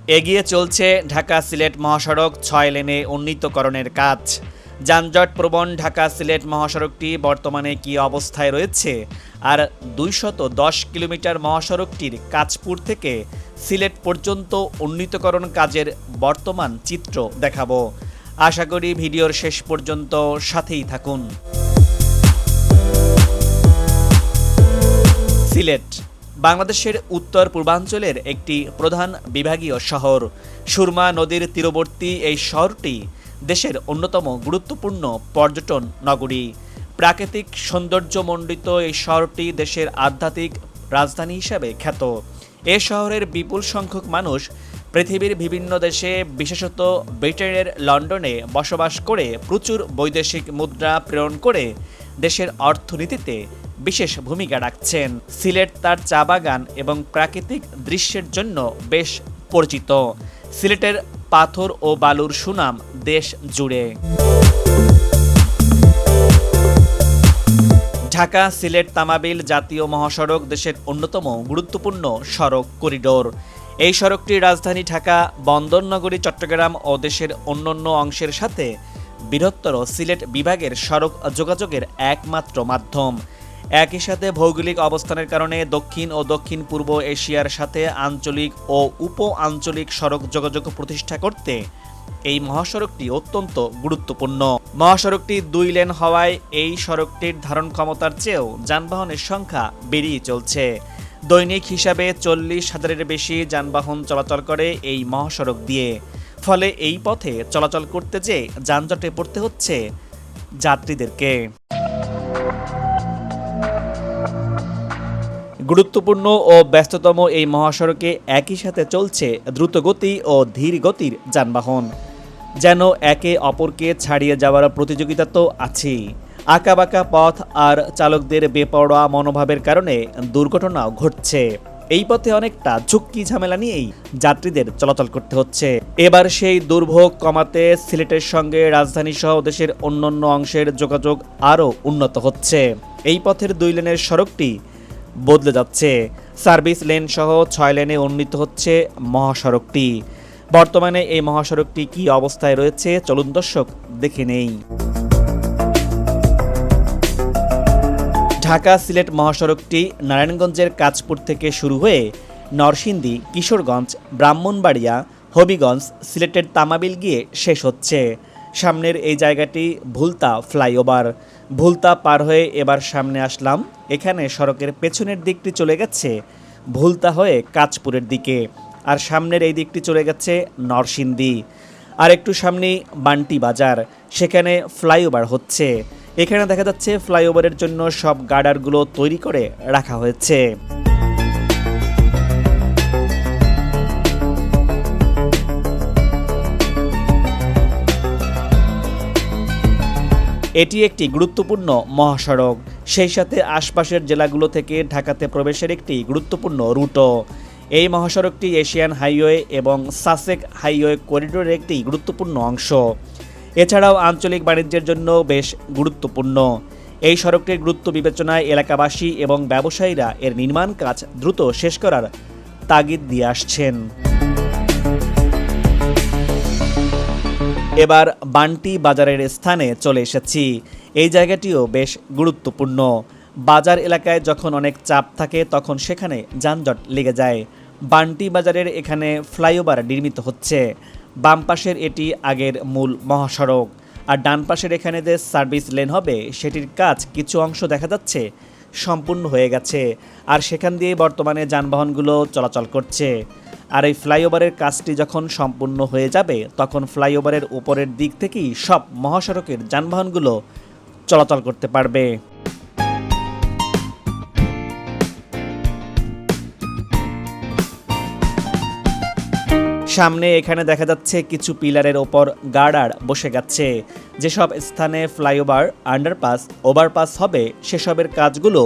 এগিয়ে চলছে ঢাকা সিলেট মহাসড়ক ৬ লেনে উন্নীতকরণের কাজ। যানজটপ্রবণ ঢাকা সিলেট মহাসড়কটি বর্তমানে কী অবস্থায় রয়েছে, আর ২১০ কিলোমিটার মহাসড়কটির কাঁচপুর থেকে সিলেট পর্যন্ত উন্নীতকরণ কাজের বর্তমান চিত্র দেখাবো। আশা করি ভিডিওর শেষ পর্যন্ত সাথেই থাকুন। সিলেট বাংলাদেশের উত্তর পূর্বাঞ্চলের একটি প্রধান বিভাগীয় শহর। সুরমা নদীর তীরবর্তী এই শহরটি দেশের অন্যতম গুরুত্বপূর্ণ পর্যটন নগরী। প্রাকৃতিক সৌন্দর্যমণ্ডিত এই শহরটি দেশের আধ্যাত্মিক রাজধানী হিসাবে খ্যাত। এ শহরের বিপুল সংখ্যক মানুষ পৃথিবীর বিভিন্ন দেশে, বিশেষত ব্রিটেনের লন্ডনে বসবাস করে প্রচুর বৈদেশিক মুদ্রা প্রেরণ করে দেশের অর্থনীতিতে বিশেষ ভূমিকা রাখছেন। সিলেট তার চা বাগান এবং প্রাকৃতিক দৃশ্যের জন্য বেশ পরিচিত। সিলেটের পাথর ও বালুর সুনাম দেশ জুড়ে। ঢাকা সিলেট তামাবিল জাতীয় মহাসড়ক দেশের অন্যতম গুরুত্বপূর্ণ সড়ক করিডোর। এই সড়কটি রাজধানী ঢাকা, বন্দরনগরী চট্টগ্রাম ও দেশের অন্যান্য অংশের সাথে বৃহত্তর সিলেট বিভাগের সড়ক যোগাযোগের একমাত্র মাধ্যম। একই সাথে ভৌগোলিক অবস্থানের কারণে দক্ষিণ ও দক্ষিণ পূর্ব এশিয়ার সাথে আঞ্চলিক ও উপ আঞ্চলিক সড়ক যোগাযোগ প্রতিষ্ঠা করতে এই মহাসড়কটি অত্যন্ত গুরুত্বপূর্ণ। মহাসড়কটি ২ লেন হওয়ায় এই সড়কটির ধারণ ক্ষমতার চেয়েও যানবাহনের সংখ্যা বেড়েই চলছে। দৈনিক হিসাবে ৪০,০০০-এর বেশি যানবাহন চলাচল করে এই মহাসড়ক দিয়ে। ফলে এই পথে চলাচল করতে যেয়ে যানজটে পড়তে হচ্ছে যাত্রীদেরকে। গুরুত্বপূর্ণ ও ব্যস্ততম এই মহাসড়কে একই সাথে চলছে দ্রুতগতি ও ধীর গতির যানবাহন। যেন একে অপরকে ছাড়িয়ে যাওয়ার প্রতিযোগিতা তো আছেই। আঁকাবাঁকা পথ আর চালকদের বেপরোয়া মনোভাবের কারণে দুর্ঘটনাও ঘটছে। এই পথে অনেকটা ঝুঁকি ঝামেলা নিয়েই যাত্রীদের চলাচল করতে হচ্ছে। এবার সেই দুর্ভোগ কমাতে সিলেটের সঙ্গে রাজধানী সহ দেশের অন্যান্য অংশের যোগাযোগ আরও উন্নত হচ্ছে। এই পথের ২ লেনের সড়কটি বদলে যাচ্ছে। সার্ভিস লেন সহ ৬ লেনে উন্নীত হচ্ছে মহাসড়কটি। বর্তমানে এই মহাসড়কটি কী অবস্থায় রয়েছে চলুন দর্শক দেখে নেই। ঢাকা সিলেট মহাসড়কটি নারায়ণগঞ্জের কাঁচপুর থেকে শুরু হয়ে নরসিংদী, কিশোরগঞ্জ, ব্রাহ্মণবাড়িয়া, হবিগঞ্জ, সিলেটের তামাবিল গিয়ে শেষ হচ্ছে। সামনের এই জায়গাটি ভুলতা ফ্লাইওভার। ভুলতা পার হয়ে এবার সামনে আসলাম। এখানে সড়কের পেছনের দিকটি চলে গেছে ভুলতা হয়ে কাঁচপুরের দিকে, আর সামনের এই দিকটি চলে গেছে নরসিংদী। আর একটু সামনেই বান্টি বাজার, সেখানে ফ্লাইওভার হচ্ছে। এখানে দেখা যাচ্ছে ফ্লাইওভারের জন্য সব গার্ডারগুলো তৈরি করে রাখা হয়েছে। এটি একটি গুরুত্বপূর্ণ মহাসড়ক, সেই সাথে আশপাশের জেলাগুলো থেকে ঢাকাতে প্রবেশের একটি গুরুত্বপূর্ণ রুটও। এই মহাসড়কটি এশিয়ান হাইওয়ে এবং সাসেক হাইওয়ে করিডোরের একটি গুরুত্বপূর্ণ অংশ। এছাড়াও আঞ্চলিক বাণিজ্যের জন্য বেশ গুরুত্বপূর্ণ। এই সড়কটির গুরুত্ব বিবেচনায় এলাকাবাসী এবং ব্যবসায়ীরা এর নির্মাণ কাজ দ্রুত শেষ করার তাগিদ দিয়ে আসছেন। এবার বান্টি বাজারের স্থানে চলে এসেছি। এই জায়গাটিও বেশ গুরুত্বপূর্ণ। বাজার এলাকায় যখন অনেক চাপ থাকে তখন সেখানে যানজট লেগে যায়। বান্টি বাজারের এখানে ফ্লাইওভার নির্মিত হচ্ছে। বাম পাশের এটি আগের মূল মহাসড়ক, আর ডান পাশের এখানে যে সার্ভিস লেন হবে সেটির কাজ কিছু অংশ দেখা যাচ্ছে সম্পূর্ণ হয়ে গেছে, আর সেখান দিয়ে বর্তমানে যানবাহনগুলো চলাচল করছে। আর এই ফ্লাইওভারের কাজটি যখন সম্পূর্ণ হয়ে যাবে তখন ফ্লাইওভারের উপরের দিক থেকেই সব মহাসড়কের যানবাহনগুলো চলাচল করতে পারবে। সামনে এখানে দেখা যাচ্ছে কিছু পিলারের ওপর গার্ডার বসে গেছে। যেসব স্থানে ফ্লাইওভার, আন্ডারপাস, ওভারপাস হবে সেসবের কাজগুলো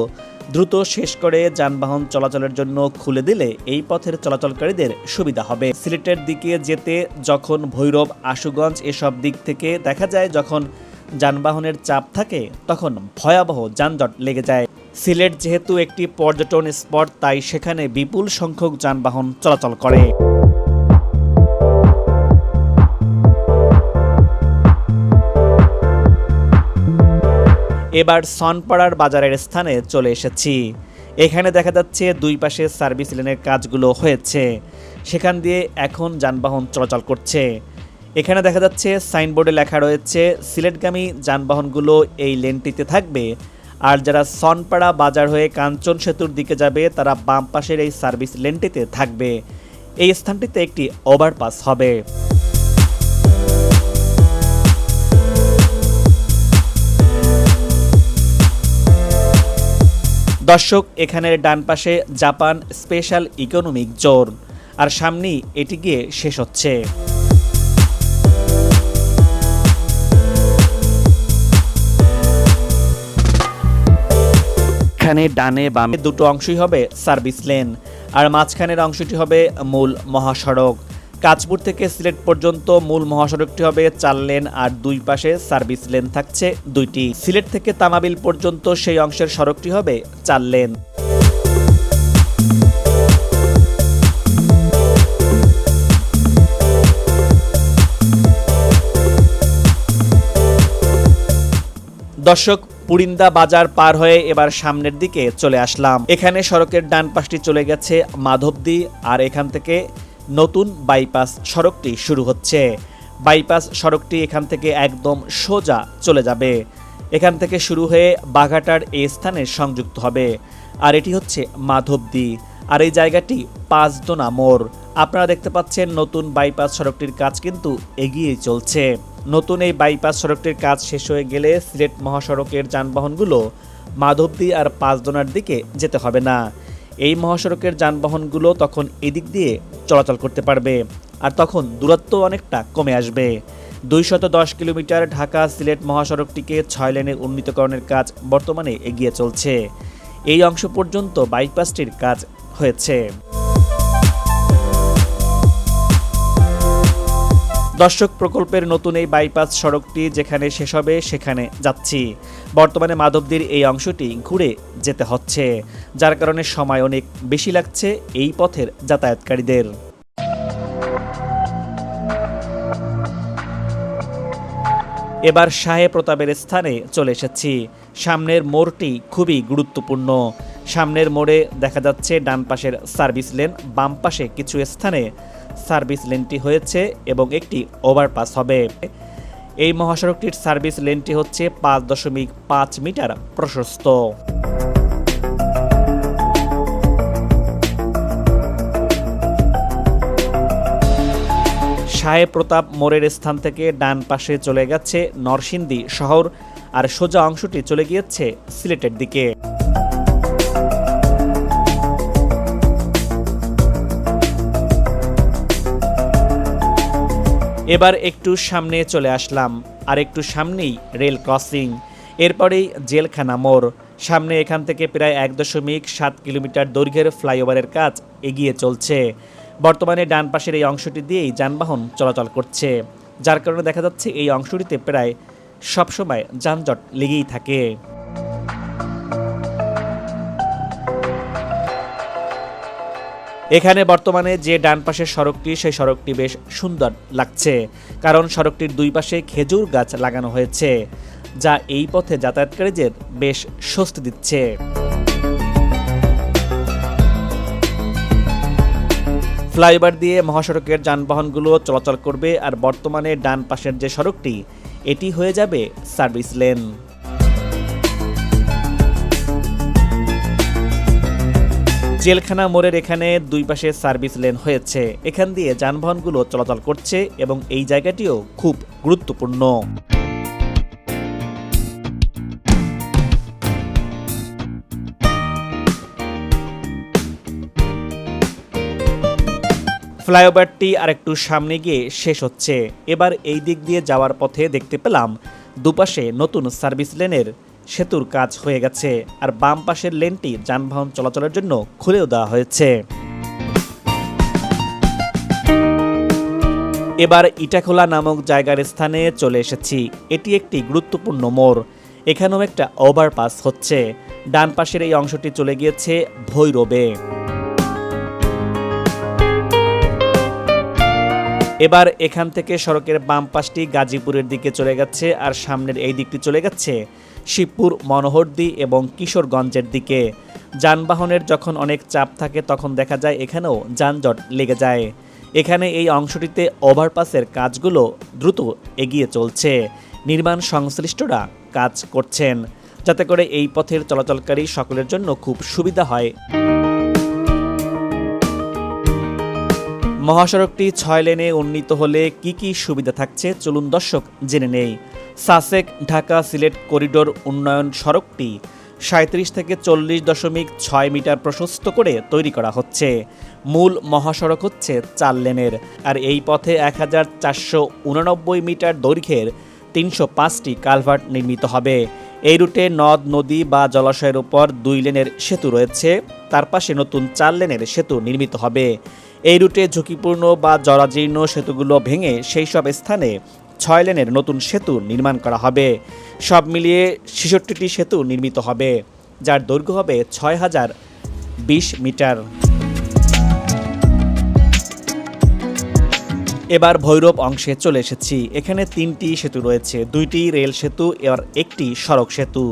দ্রুত শেষ করে যানবাহন চলাচলের জন্য খুলে দিলে এই পথের চলাচলকারীদের সুবিধা হবে। সিলেটের দিকে যেতে যখন ভৈরব, আশুগঞ্জ এসব দিক থেকে দেখা যায় যখন যানবাহনের চাপ থাকে তখন ভয়াবহ যানজট লেগে যায়। সিলেট যেহেতু একটি পর্যটন স্পট, তাই সেখানে বিপুল সংখ্যক যানবাহন চলাচল করে। এবার সনপাড়ার বাজারের স্থানে চলে এসেছি। এখানে দেখা যাচ্ছে দুই পাশে সার্ভিস লেনের কাজগুলো হয়েছে, সেখান দিয়ে এখন যানবাহন চলাচল করছে। এখানে দেখা যাচ্ছে সাইনবোর্ডে লেখা রয়েছে সিলেটগামী যানবাহনগুলো এই লেনটিতে থাকবে, আর যারা সনপাড়া বাজার হয়ে কাঞ্চন সেতুর দিকে যাবে তারা বাম পাশের এই সার্ভিস লেনটিতে থাকবে। এই স্থানটিতে একটি ওভারপাস হবে। দর্শক, এখানের ডান পাশে জাপান স্পেশাল ইকোনমিক জোন, আর সামনেই এটি গিয়ে শেষ হচ্ছে। এখানে ডানে বামে দুটো অংশই হবে সার্ভিস লেন, আর মাঝখানের অংশটি হবে মূল মহাসড়ক। কাঁচপুর থেকে সিলেট পর্যন্ত মূল মহাসড়কটি হবে 4 লেন, আর দুই পাশে সার্ভিস লেন থাকছে 2টি। সিলেট থেকে তামাবিল পর্যন্ত সেই অংশের সড়কটি হবে 4 লেন। দর্শক, পুরিন্দা বাজার পার হয়ে এবার সামনের দিকে চলে আসলাম। এখানে সড়কের ডান পাশটি চলে গেছে মাধবদী, আর এখান থেকে নতুন বাইপাস সড়কটি শুরু হচ্ছে। বাইপাস সড়কটি এখান থেকে একদম সোজা চলে যাবে, এখান থেকে শুরু হয়ে বাঘাটার এই স্থানে সংযুক্ত হবে। আর এটি হচ্ছে মাধবদী, আর এই জায়গাটি 5 দোনা মোড়। আপনারা দেখতে পাচ্ছেন নতুন বাইপাস সড়কটির কাজ কিন্তু এগিয়ে চলছে। নতুন এই বাইপাস সড়কটির কাজ শেষ হয়ে গেলে সিলেট মহাসড়কের যানবাহনগুলো মাধবদী আর 5 দোনার দিকে যেতে হবে না। এই মহাসড়কের যানবাহনগুলো তখন এদিক দিয়ে চলাচল করতে পারবে, আর তখন দূরত্ব অনেকটা কমে আসবে। 210 কিলোমিটার ঢাকা সিলেট মহাসড়কটিকে 6 লেনে উন্নীতকরণের কাজ বর্তমানে এগিয়ে চলছে। এই অংশ পর্যন্ত বাইপাসটির কাজ হয়েছে। দর্শক, প্রকল্পের নতুন এই বাইপাস সড়কটি যেখানে শেষ হবে সেখানে যাচ্ছি। বর্তমানে মাধবদীর এই অংশটি ঘুরে যেতে হচ্ছে, যার কারণে সময় অনেক বেশি লাগছে এই পথের যাতায়াতকারীদের। এবার শাহে প্রতাপের স্থানে চলে এসেছি। সামনের মোড়টি খুবই গুরুত্বপূর্ণ। সামনের মোড়ে দেখা যাচ্ছে ডান পাশের সার্ভিস লেন, বাম পাশে কিছু স্থানে সার্ভিস লেনটি হয়েছে এবং একটি ওভারপাস হবে। এই মহাসড়কটির সার্ভিস লেনটি হচ্ছে 5.5 মিটার প্রশস্ত। শাহে প্রতাপ মোড়ের স্থান থেকে ডান পাশে চলে গেছে নরসিংদী শহর, আর সোজা অংশটি চলে গিয়েছে সিলেটের দিকে। এবার একটু সামনে চলে আসলাম, আর একটু সামনেই রেল ক্রসিং, এরপরেই জেলখানা মোড়। সামনে এখান থেকে প্রায় 1.7 কিলোমিটার দৈর্ঘ্যের ফ্লাইওভারের কাজ এগিয়ে চলছে। বর্তমানে ডান পাশের এই অংশটি দিয়েই যানবাহন চলাচল করছে, যার কারণে দেখা যাচ্ছে এই অংশটিতে প্রায় সবসময় যানজট লেগেই থাকে। এখানে বর্তমানে যে ডান পাশের সড়কটি, সেই সড়কটি বেশ সুন্দর লাগছে, কারণ সড়কটির দুই পাশে খেজুর গাছ লাগানো হয়েছে, যা এই পথে যাতায়াতকারীদের বেশ স্বস্তি দিচ্ছে। ফ্লাইওভার দিয়ে মহাসড়কের যানবাহনগুলো চলাচল করবে, আর বর্তমানে ডান পাশের যে সড়কটি, এটি হয়ে যাবে সার্ভিস লেন। জেলখানা মোড়ের এখানে দুই পাশে সার্ভিস লেন হয়েছে, এখান দিয়ে যানবাহনগুলো চলাচল করছে এবং এই জায়গাটিও খুব গুরুত্বপূর্ণ। ফ্লাইওভারটি আরেকটু সামনে গিয়ে শেষ হচ্ছে। এবার এই দিক দিয়ে যাওয়ার পথে দেখতে পেলাম দুপাশে নতুন সার্ভিস লেনের সেতুর কাজ হয়ে গেছে, আর বাম পাশের লেনটি যানবাহন চলাচলের জন্য খুলেও দেওয়া হয়েছে। এবার ইটাখোলা নামক জায়গার স্থানে চলে এসেছি। এটি একটি গুরুত্বপূর্ণ মোড়, এখানেও একটা ওভারপাস হচ্ছে। ডান পাশের এই অংশটি চলে গিয়েছে ভৈরবে। এবার এখান থেকে সড়কের বাম পাশটি গাজীপুরের দিকে চলে গেছে, আর সামনের এই দিকটি চলে গেছে শিবপুর, মনোহরদী এবং কিশোরগঞ্জের দিকে। যানবাহনের যখন অনেক চাপ থাকে তখন দেখা যায় এখানেও যানজট লেগে যায়। এখানে এই অংশটিতে ওভারপাসের কাজগুলো দ্রুত এগিয়ে চলছে। নির্মাণ সংশ্লিষ্টরা কাজ করছেন যাতে করে এই পথের চলাচলকারী সকলের জন্য খুব সুবিধা হয়। মহাসড়কটি 6 লেনে উন্নীত হলে কি কি সুবিধা থাকছে চলুন দর্শক জেনে নেই। সাসেক ঢাকা সিলেট করিডোর উন্নয়ন সড়কটি 37 থেকে 40.6 মিটার প্রশস্ত করে তৈরি করা হচ্ছে। মূল মহাসড়ক হচ্ছে 4 লেনের, আর এই পথে 1489 মিটার দৈর্ঘ্যের 305টি কালভার্ট নির্মিত হবে। এই রুটে নদ নদী বা জলাশয়ের উপর 2 লেনের সেতু রয়েছে, তার পাশে নতুন 4 লেনের সেতু নির্মিত হবে। এই রুটে ঝুঁকিপূর্ণ বা জরাজীর্ণ সেতুগুলো ভেঙে সেই সব স্থানে 6 লেনের নতুন সেতু নির্মাণ করা হবে। সব মিলিয়ে 66টি সেতু নির্মিত হবে, যার দৈর্ঘ্য হবে 6020 মিটার। এবার ভৈরব অংশে চলে এসেছি। এখানে 3টি সেতু রয়েছে, 2টি রেল সেতু আর একটি সড়ক সেতু।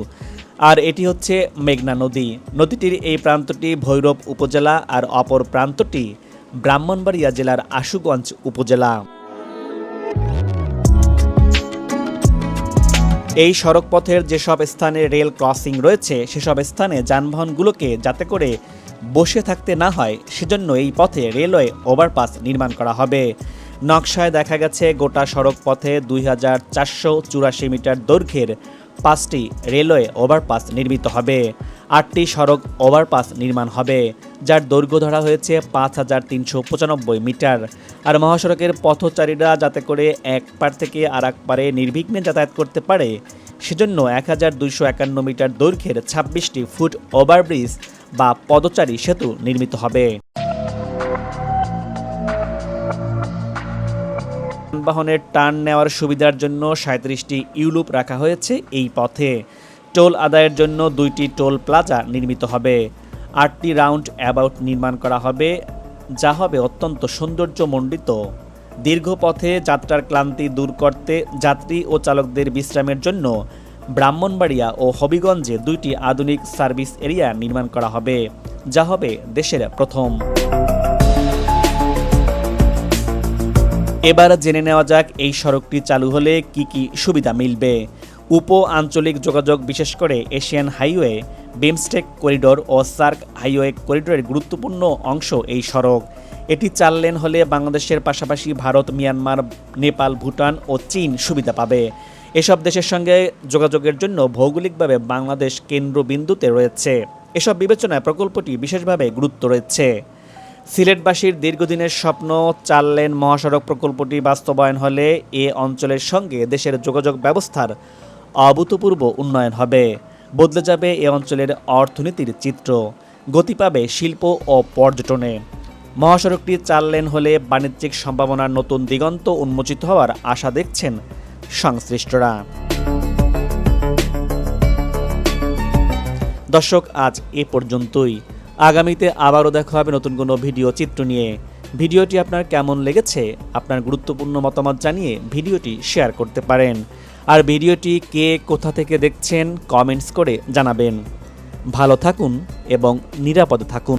আর এটি হচ্ছে মেঘনা নদী। নদীটির এই প্রান্তটি ভৈরব উপজেলা আর অপর প্রান্তটি ব্রাহ্মণবাড়িয়া জেলার আশুগঞ্জ উপজেলা। এই সড়ক পথের যেসব স্থানে রেল ক্রসিং রয়েছে সেসব স্থানে যানবাহনগুলোকে যাতে করে বসে থাকতে না হয় সেজন্য এই পথে রেলওয়ে ওভারপাস নির্মাণ করা হবে। নকশায় দেখা গেছে গোটা সড়ক পথে 2484 মিটার দৈর্ঘ্যের 5টি রেলওয়ে ওভারপাস নির্মিত হবে। 8টি সড়ক ওভারপাস নির্মাণ হবে, যার দৈর্ঘ্য ধরা হয়েছে 5395 মিটার। আর মহাসড়কের পথচারীরা যাতে করে এক পার থেকে আর এক পারে নির্বিঘ্নে যাতায়াত করতে পারে সেজন্য 1251 মিটার দৈর্ঘ্যের 26টি ফুট ওভারব্রিজ বা পদচারী সেতু নির্মিত হবে। যানবাহনের টার্ন নেওয়ার সুবিধার জন্য 37টি ইউলুপ রাখা হয়েছে এই পথে। টোল আদায়ের জন্য 2টি টোল প্লাজা নির্মিত হবে। 8টি রাউন্ড অ্যাবাউট নির্মাণ করা হবে, যা হবে অত্যন্ত সৌন্দর্যমণ্ডিত। দীর্ঘ পথে যাত্রার ক্লান্তি দূর করতে যাত্রী ও চালকদের বিশ্রামের জন্য ব্রাহ্মণবাড়িয়া ও হবিগঞ্জে 2টি আধুনিক সার্ভিস এরিয়া নির্মাণ করা হবে, যা হবে দেশের প্রথম। এবার জেনে নেওয়া যাক এই সড়কটি চালু হলে কি কি সুবিধা মিলবে। উপ আঞ্চলিক যোগাযোগ, বিশেষ করে এশিয়ান হাইওয়ে, বিমস্টেক করিডোর ও সার্ক হাইওয়ে করিডোরের গুরুত্বপূর্ণ অংশ এই সড়ক। এটি 4 লেন হলে বাংলাদেশের পাশাপাশি ভারত, মিয়ানমার, নেপাল, ভুটান ও চীন সুবিধা পাবে। এসব দেশের সঙ্গে যোগাযোগের জন্য ভৌগোলিকভাবে বাংলাদেশ কেন্দ্রবিন্দুতে রয়েছে। এসব বিবেচনায় প্রকল্পটি বিশেষভাবে গুরুত্ব রয়েছে। সিলেটবাসীর দীর্ঘদিনের স্বপ্ন 4 লেন মহাসড়ক প্রকল্পটি বাস্তবায়ন হলে এ অঞ্চলের সঙ্গে দেশের যোগাযোগ ব্যবস্থার অভূতপূর্ব উন্নয়ন হবে। বদলে যাবে এ অঞ্চলের অর্থনীতির চিত্র, গতি পাবে শিল্প ও পর্যটনে। মহাসড়কটি 4 লেন হলে বাণিজ্যিক সম্ভাবনার নতুন দিগন্ত উন্মোচিত হওয়ার আশা দেখছেন সংশ্লিষ্টরা। দর্শক, আজ এ পর্যন্তই। আগামীতে আবারও দেখা হবে নতুন কোনো ভিডিও চিত্র নিয়ে। ভিডিওটি আপনার কেমন লেগেছে আপনার গুরুত্বপূর্ণ মতামত জানিয়ে ভিডিওটি শেয়ার করতে পারেন। আর ভিডিওটি কে কোথা থেকে দেখছেন কমেন্টস করে জানাবেন। ভালো থাকুন এবং নিরাপদে থাকুন।